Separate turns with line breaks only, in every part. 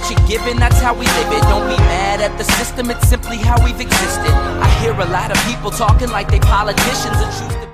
what you're given, that's how we live it. Don't be mad at the system, it's simply how we've existed. I hear a lot of people talking like they politicians and choose to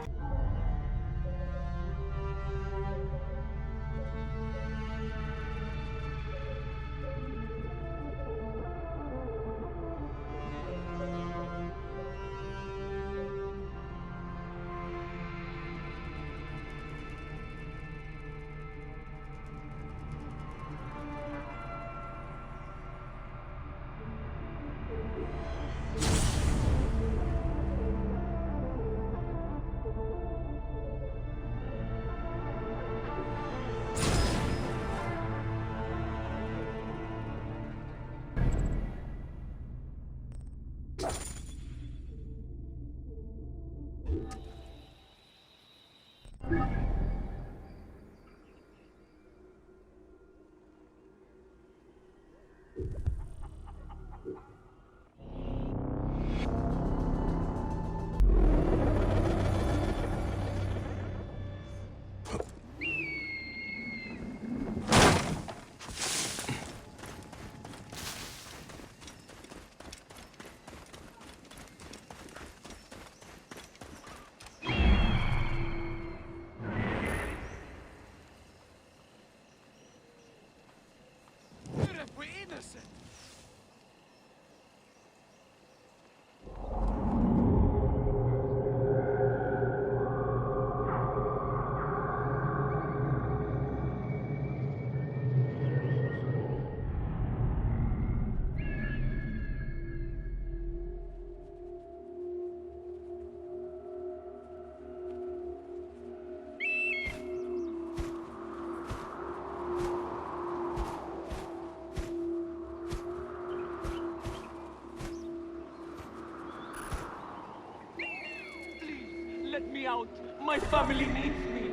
Let me out. My family needs me.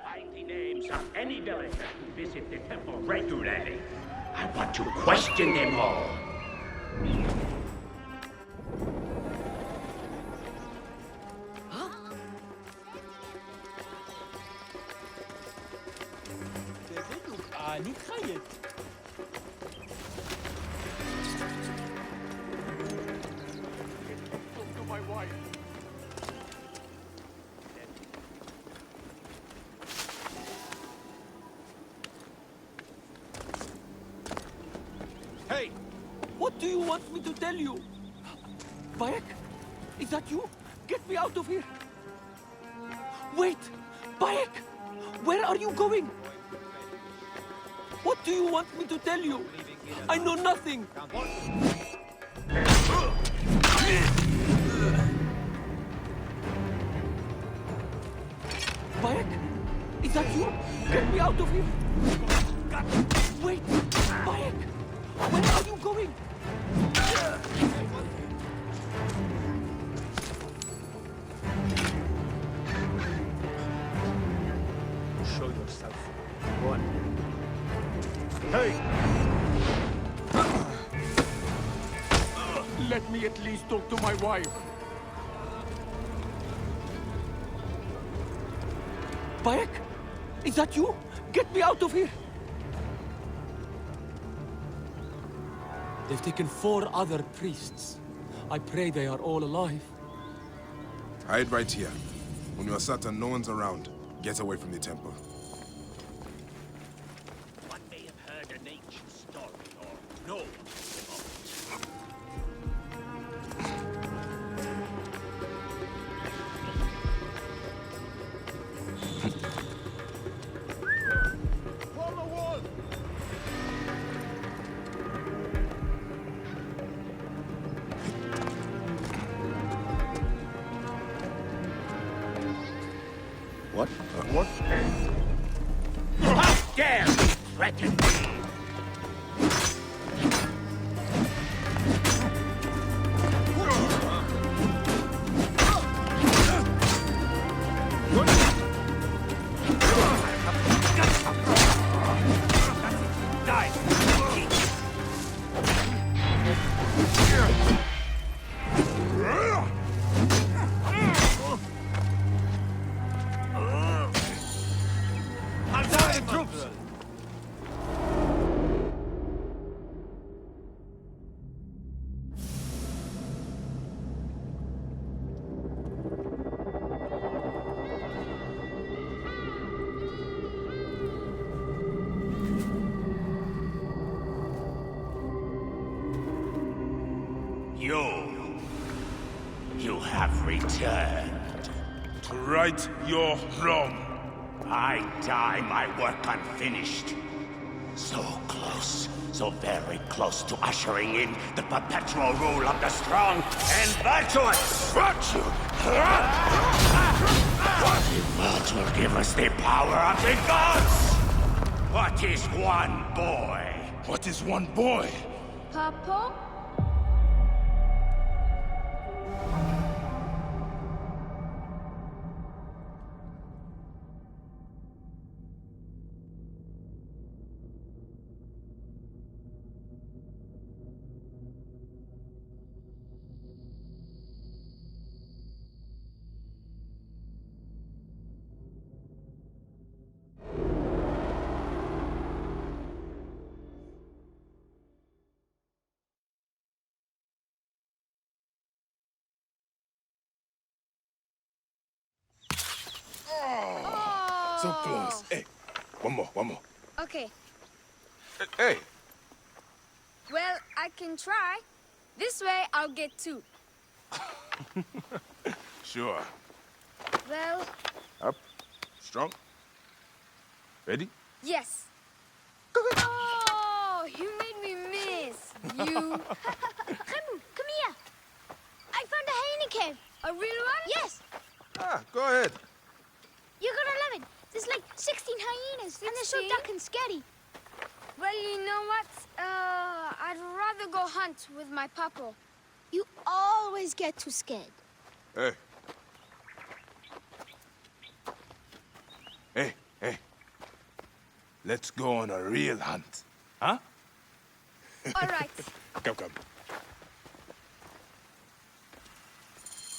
Find the names of any villagers who visit the temple regularly. I want to question them all.
Hey! What do you want me to tell you? Bayek? Is that you? Get me out of here! Wait! Bayek! Where are you going? What do you want me to tell you? I know nothing! Bayek? Is that you? Get me out of here! Wait! Bayek! Where are you going?
Show yourself. Go on. Hey!
Let me at least talk to my wife. Bayek? Is that you? Get me out of here! They've taken 4 other priests. I pray they are all alive.
Hide right here. When you are certain no one's around, get away from the temple.
One may have heard an ancient story or know of
What? What?
How dare you threaten me? Die! have returned.
To right your wrong.
I die my work unfinished. So close, so very close to ushering in the perpetual rule of the strong and virtuous.
Virtue!
The world will give us the power of the gods. What is one boy?
What is one boy?
Papa?
So close. Hey, one more.
Okay.
Hey,
Well, I can try. This way, I'll get two.
sure.
Well,
Up, strong. Ready?
yes. Oh, you made me miss. You.
Remu, come here. I found a hyena cave.
A real one?
Yes,
Go ahead.
you're gonna love it. There's like 16 hyenas, and they're so
16?
dark and scary.
Well, you know what? I'd rather go hunt with my papa.
You always get too scared.
Hey. Hey. Let's go on a real hunt. Huh?
All right.
Come.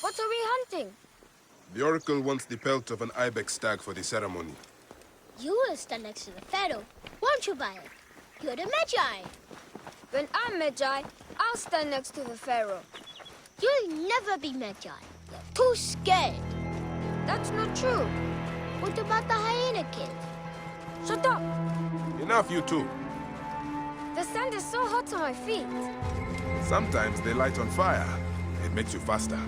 What are we hunting?
The Oracle wants the pelt of an ibex stag for the ceremony.
You will stand next to the pharaoh, won't you, Bayek? You're the Magi.
When I'm Magi, I'll stand next to the pharaoh.
You'll never be Magi. You're too scared.
That's not true.
What about the hyena kid?
Shut up.
Enough, you two.
The sand is so hot on my feet.
Sometimes they light on fire. It makes you faster.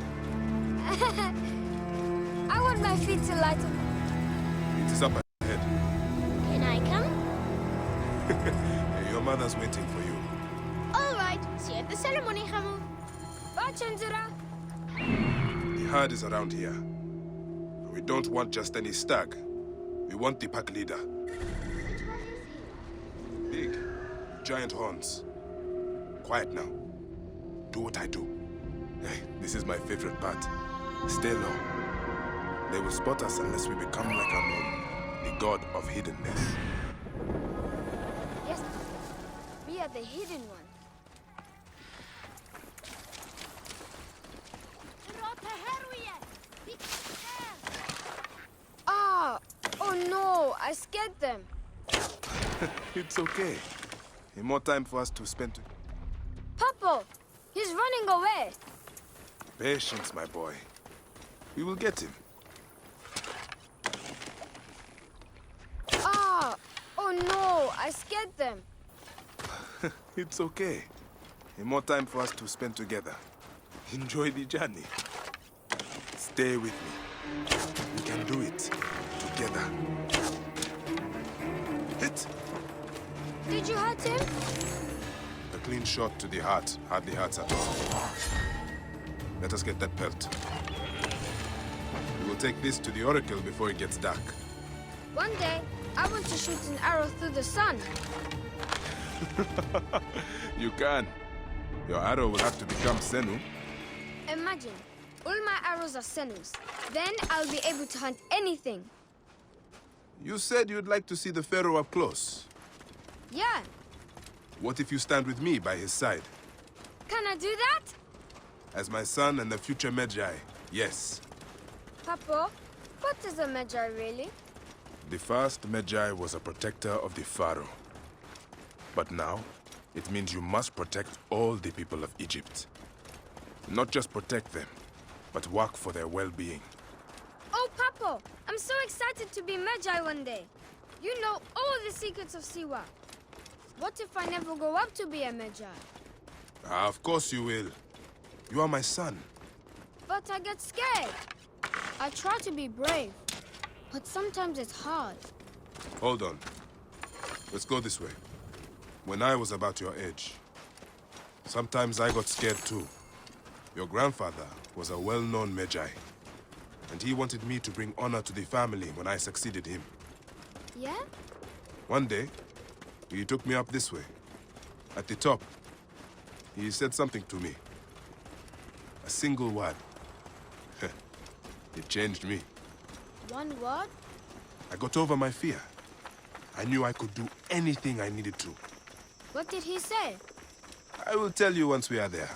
I want my feet to light up.
It is up ahead.
Can I come?
Your mother's waiting for you.
All right. See you at the ceremony, Remu.
Bye, Chandra.
The herd is around here. We don't want just any stag. We want the pack leader. Big, giant horns. Quiet now. Do what I do. Hey, this is my favorite part. Stay low. They will spot us unless we become like Amun, the god of hiddenness.
Yes, we are the hidden one. Ah! Oh no! I scared them.
It's okay. More time for us to spend together.
Papa! He's running away.
Patience, my boy. We will get him.
Ah! Oh no! I scared them.
It's okay. More time for us to spend together. Enjoy the journey. Stay with me. We can do it together. Hit!
Did you hurt him?
A clean shot to the heart hardly hurts at all. Let us get that pelt. We will take this to the Oracle before it gets dark.
One day, I want to shoot an arrow through the sun.
You can. Your arrow will have to become Senu.
Imagine, all my arrows are senus. Then I'll be able to hunt anything.
You said you'd like to see the Pharaoh up close.
Yeah,
What if you stand with me by his side?
can I do that?
As my son and the future Magi, yes.
Papa, what is a Magi really?
The first Magi was a protector of the Pharaoh. But now, it means you must protect all the people of Egypt. Not just protect them, but work for their well-being.
Oh, Papa, I'm so excited to be Magi one day. You know all the secrets of Siwa. What if I never go up to be a Magi?
Of course you will. You are my son.
but I get scared. I try to be brave, but sometimes it's hard.
Hold on. Let's go this way. When I was about your age, sometimes I got scared too. Your grandfather was a well-known Magi, and he wanted me to bring honor to the family when I succeeded him.
Yeah?
One day, he took me up this way. At the top, he said something to me. A single word. It changed me.
One word?
I got over my fear. I knew I could do anything I needed to.
What did he say?
I will tell you once we are there.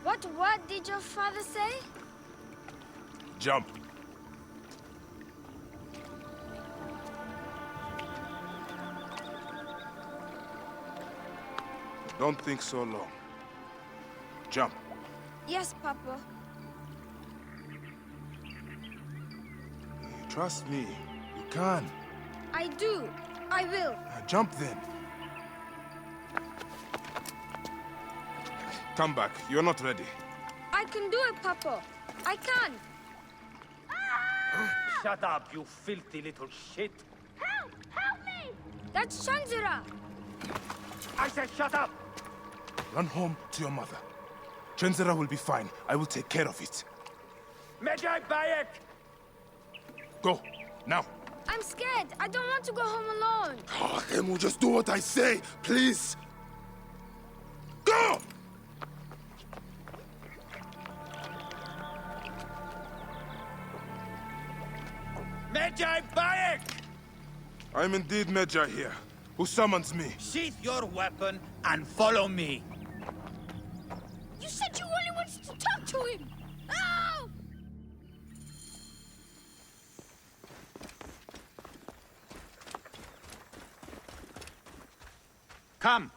What word did your father say?
Jump. Don't think so long. Jump.
Yes, Papa.
Trust me. You can.
I do. I will.
Jump then. Come back. You're not ready.
I can do it, Papa. I can.
Shut up, you filthy little shit.
Help! Help me! That's Shanjira.
I said shut up!
Run home to your mother. Trenzera will be fine. I will take care of it.
Magi Bayek!
Go. Now.
I'm scared. I don't want to go home alone.
Emu, just do what I say, please. Go!
Magi Bayek!
I'm indeed Magi here. Who summons me?
Sheath your weapon and follow me.
You said you only wanted to talk to him. No!
Come.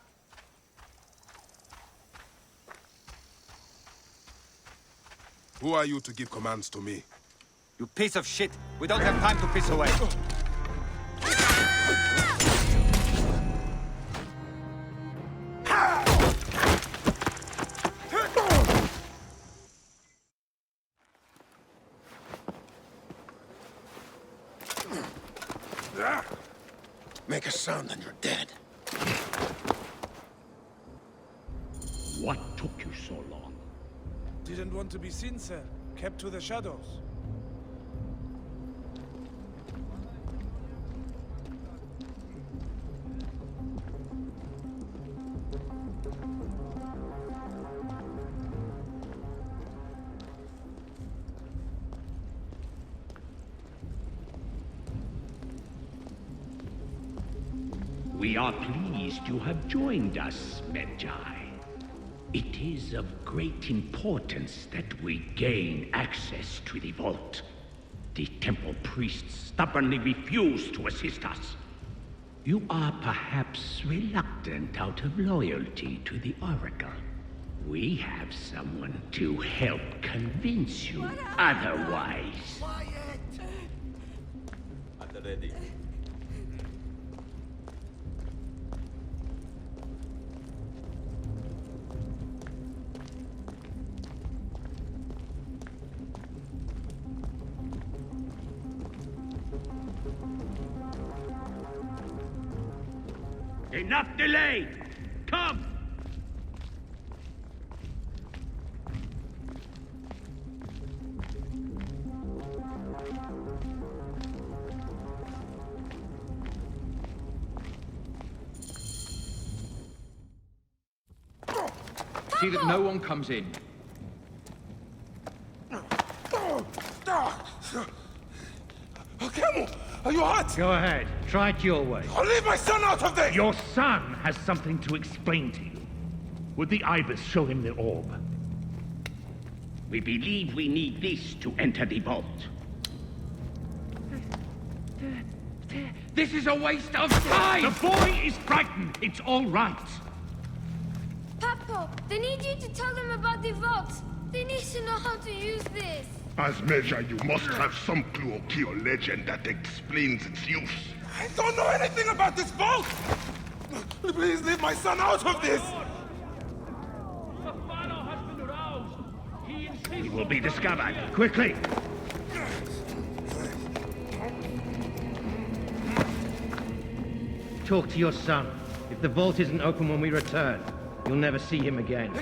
Who are you to give commands to me?
You piece of shit. We don't have time to piss away.
Make a sound and you're dead.
What took you so long?
Didn't want to be seen, sir. Kept to the shadows.
We are pleased you have joined us, Magi. It is of great importance that we gain access to the vault. The temple priests stubbornly refuse to assist us. You are perhaps reluctant out of loyalty to the Oracle. We have someone to help convince you otherwise.
At the ready.
Enough delay! Come!
See that no one comes in.
Camel, are you hurt?
Go ahead. Try it your way.
I'll leave my son out of this!
Your son has something to explain to you. Would the Ibis show him the orb?
We believe we need this to enter the vault.
This is a waste of time!
The boy is frightened. It's all right.
Papo, they need you to tell them about the vault. They need to know how to use this.
As Magi, you must have some clue or key or legend that explains its use.
I don't know anything about this vault! Please leave my son out of this!
He will be discovered. Quickly!
Talk to your son. If the vault isn't open when we return, you'll never see him again.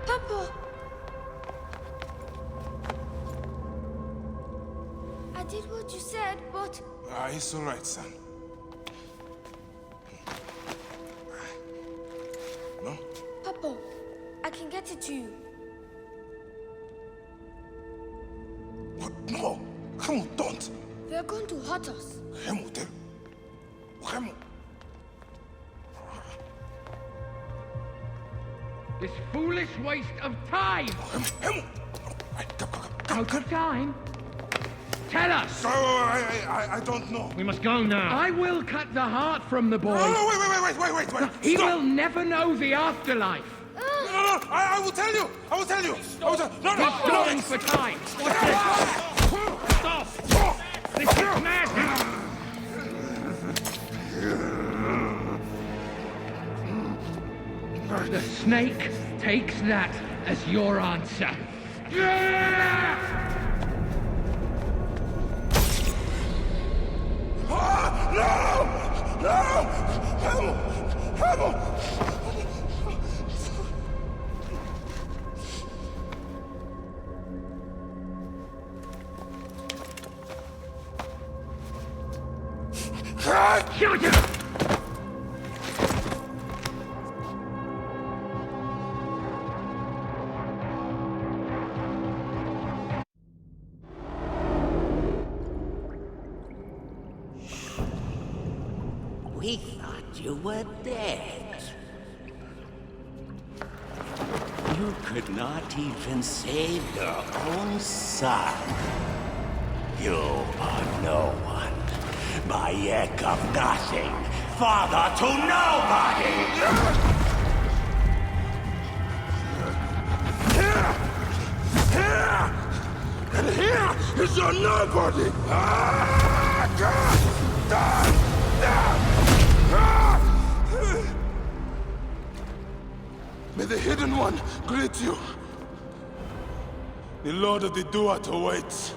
Papo! I did what you said, but...
It's all right, son. No?
Papo, I can get it to you.
What? No! Hemu, don't!
They're going to hurt us.
Hemu, Hemu!
This foolish waste of time!
Hemu!
Out of time? Tell us!
I don't know.
We must go now.
I will cut the heart from the boy.
No, wait.
He
Stop.
will never know the afterlife.
No, I will tell you. I will tell you. No,
He's going for time.
Stop! This is madness!
The snake takes that as your answer.
Shoot him!
We thought you were dead. You could not even save your own son. You are no one. Bayek of nothing. Father to nobody!
And here is your nobody! May the Hidden One greet you. The Lord of the Duat awaits.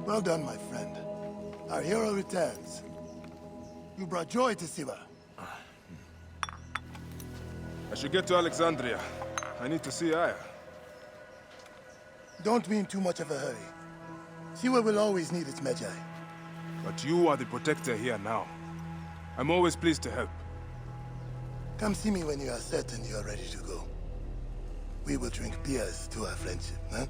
Well done, my friend. Our hero returns. You brought joy to Siwa.
I should get to Alexandria. I need to see Aya.
Don't be in too much of a hurry. Siwa will always need its Magi.
But you are the protector here now. I'm always pleased to help.
Come see me when you are certain you are ready to go. We will drink beers to our friendship, huh?